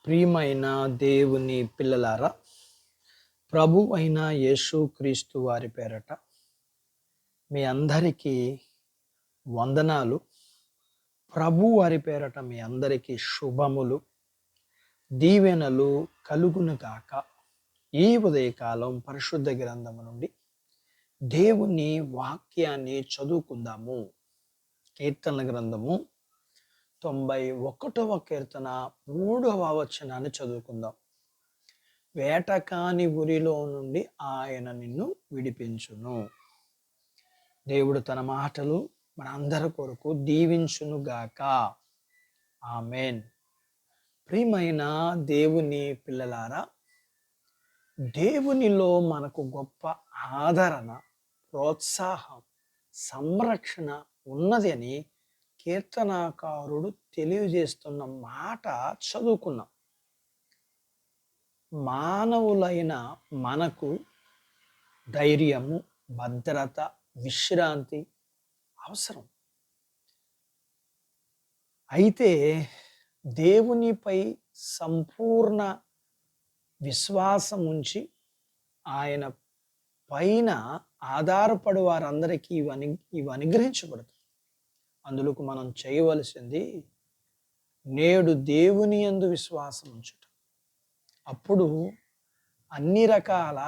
ప్రియమైన దేవుని పిల్లలారా, ప్రభు అయిన యేసుక్రీస్తు వారి పేరట మీ అందరికీ వందనాలు. ప్రభు వారి పేరట మీ అందరికీ శుభములు, దీవెనలు కలుగును గాక. ఈ ఉదయకాలం పరిశుద్ధ గ్రంథము నుండి దేవుని వాక్యాన్ని చదువుకుందాము. కీర్తన గ్రంథము 91వ కీర్తన 3వ వచనాన్ని చదువుకుందాం. వేటకాని ఉరిలో నుండి ఆయన నిన్ను విడిపించును. దేవుడు తన మాటలు మనందరి కొరకు దీవించునుగాక. ఆమెన్. ప్రియమైన దేవుని పిల్లలారా, దేవునిలో మనకు గొప్ప ఆదరణ, ప్రోత్సాహం, సంరక్షణ ఉన్నది అని కీర్తనాకారుడు తెలియజేస్తున్న మాట చదువుకున్నాం. మానవులైన మనకు ధైర్యము, భద్రత, విశ్రాంతి అవసరం. అయితే దేవునిపై సంపూర్ణ విశ్వాసం ఉంచి ఆయన పైన ఆధారపడి వారందరికీ ఇవి అనుగ్రహించబడతాయి. అందులోకి మనం చేయవలసింది నేడు దేవుని యందు విశ్వాసం ఉంచుట. అప్పుడు అన్ని రకాల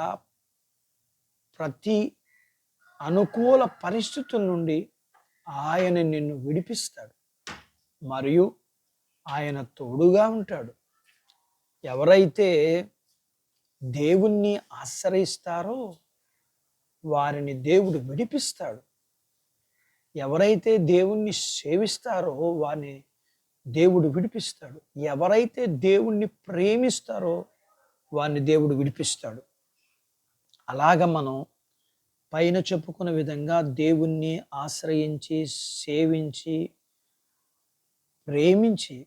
ప్రతి అనుకూల పరిస్థితుల నుండి ఆయన నిన్ను విడిపిస్తాడు మరియు ఆయన తోడుగా ఉంటాడు. ఎవరైతే దేవుణ్ణి ఆశ్రయిస్తారో వారిని దేవుడు విడిపిస్తాడు. ఎవరైతే దేవుణ్ణి సేవిస్తారో వారిని దేవుడు విడిపిస్తాడు. ఎవరైతే దేవుణ్ణి ప్రేమిస్తారో వారిని దేవుడు విడిపిస్తాడు. అలాగ మనం పైన చెప్పుకున్న విధంగా దేవుణ్ణి ఆశ్రయించి, సేవించి, ప్రేమించి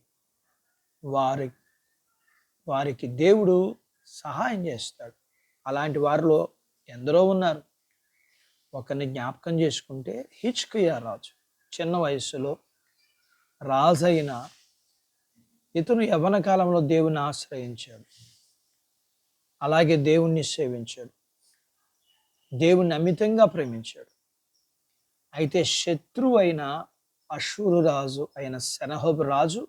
వారికి దేవుడు సహాయం చేస్తాడు. అలాంటి వారిలో ఎందరో ఉన్నారు. ఒకరిని జ్ఞాపకం చేసుకుంటే హిజ్కియా రాజు. చిన్న వయస్సులో రాజైన ఇతను యవ్వన కాలంలో దేవుని ఆశ్రయించాడు. అలాగే దేవుణ్ణి సేవించాడు, దేవుణ్ణి అమితంగా ప్రేమించాడు. అయితే శత్రువు అయిన అషూరు రాజు అయిన సెనహోబు రాజు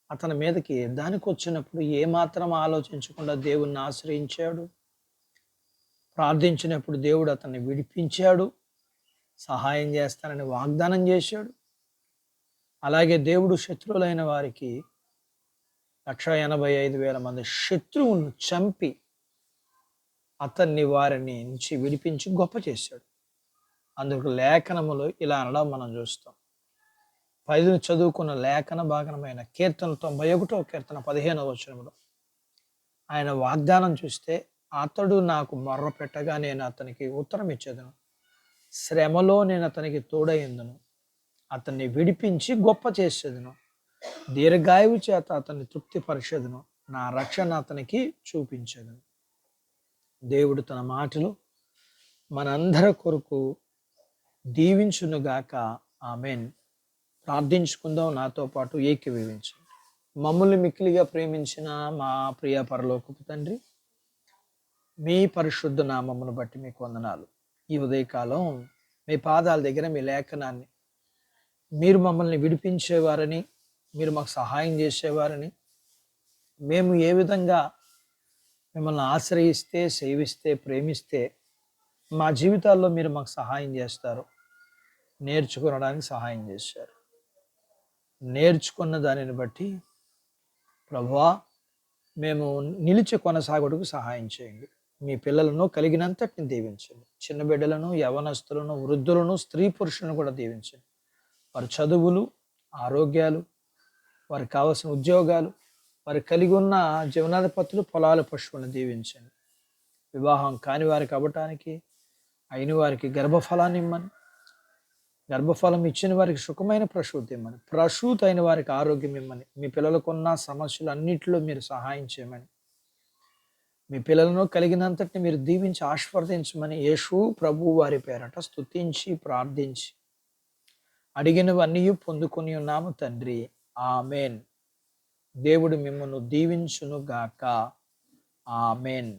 అతని మీదకి యుద్ధానికి వచ్చినప్పుడు ఏమాత్రం ఆలోచించకుండా దేవుణ్ణి ఆశ్రయించాడు. ప్రార్థించినప్పుడు దేవుడు అతన్ని విడిపించాడు, సహాయం చేస్తానని వాగ్దానం చేశాడు. అలాగే దేవుడు శత్రువులైన వారికి 185,000 మంది శత్రువులను చంపి అతన్ని వారిని నుంచి విడిపించి గొప్ప చేశాడు. అందుకు లేఖనములు ఇలా అనడం మనం చూస్తాం. పైన చదువుకున్న లేఖన భాగమైన కీర్తన 91వ కీర్తన 15వ వచనంలో ఆయన వాగ్దానం చూస్తే, అతడు నాకు మొర్ర పెట్టగా నేను అతనికి ఉత్తరం ఇచ్చేదను, శ్రమలో నేను అతనికి తోడయ్యందును, అతన్ని విడిపించి గొప్ప చేసేదను, దీర్ఘాయువు చేత అతన్ని తృప్తిపరిచేదను, నా రక్షణ అతనికి చూపించేదను. దేవుడు తన మాటలు మనందరి కొరకు దీవించునుగాక. ఆమెన్. ప్రార్థించుకుందాం. నాతో పాటు ఏకీభవించండి. మమ్మల్ని మిక్కిలిగా ప్రేమించిన మా ప్రియ పరలోకపు తండ్రి, మీ పరిశుద్ధ నామమును బట్టి మీకు వందనాలు. ఈ ఉదయకాలం మీ పాదాల దగ్గర మీ లేఖనాన్ని మీరు మమ్మల్ని విడిపించేవారని, మీరు మాకు సహాయం చేసేవారని, మేము ఏ విధంగా మిమ్మల్ని ఆశ్రయిస్తే, సేవిస్తే, ప్రేమిస్తే మా జీవితాల్లో మీరు మాకు సహాయం చేస్తారు నేర్చుకోవడానికి సహాయం చేశారు. నేర్చుకున్న దానిని బట్టి ప్రభువా మేము నిలిచి కొనసాగుటకు సహాయం చేయండి. మీ పిల్లలను కలిగినంతటిని దీవించండి. చిన్న బిడ్డలను, యవనస్తులను, వృద్ధులను, స్త్రీ పురుషులను కూడా దీవించండి. వారి చదువులు, ఆరోగ్యాలు, వారికి కావాల్సిన ఉద్యోగాలు, వారు కలిగి ఉన్న జీవనాధిపతులు, పొలాల పశువులను దీవించండి. వివాహం కాని వారికి అవ్వటానికి, అయిన వారికి గర్భఫలాన్ని ఇమ్మని, గర్భఫలం ఇచ్చిన వారికి సుఖమైన ప్రసూతి ఇమ్మని, ప్రసూతి అయిన వారికి ఆరోగ్యం ఇమ్మని, మీ పిల్లలకున్న సమస్యలు అన్నింటిలో మీరు సహాయం చేయమని, మీ పిల్లలను కలిగినంతటిని మీరు దీవించి ఆశీర్వదించమని యేసు ప్రభు వారి పేరట స్తుతించి ప్రార్థించి అడిగినవన్నీ పొందుకొని ఉన్నాము తండ్రి. ఆమెన్. దేవుడు మిమ్మల్ని దీవించును గాక. ఆమెన్.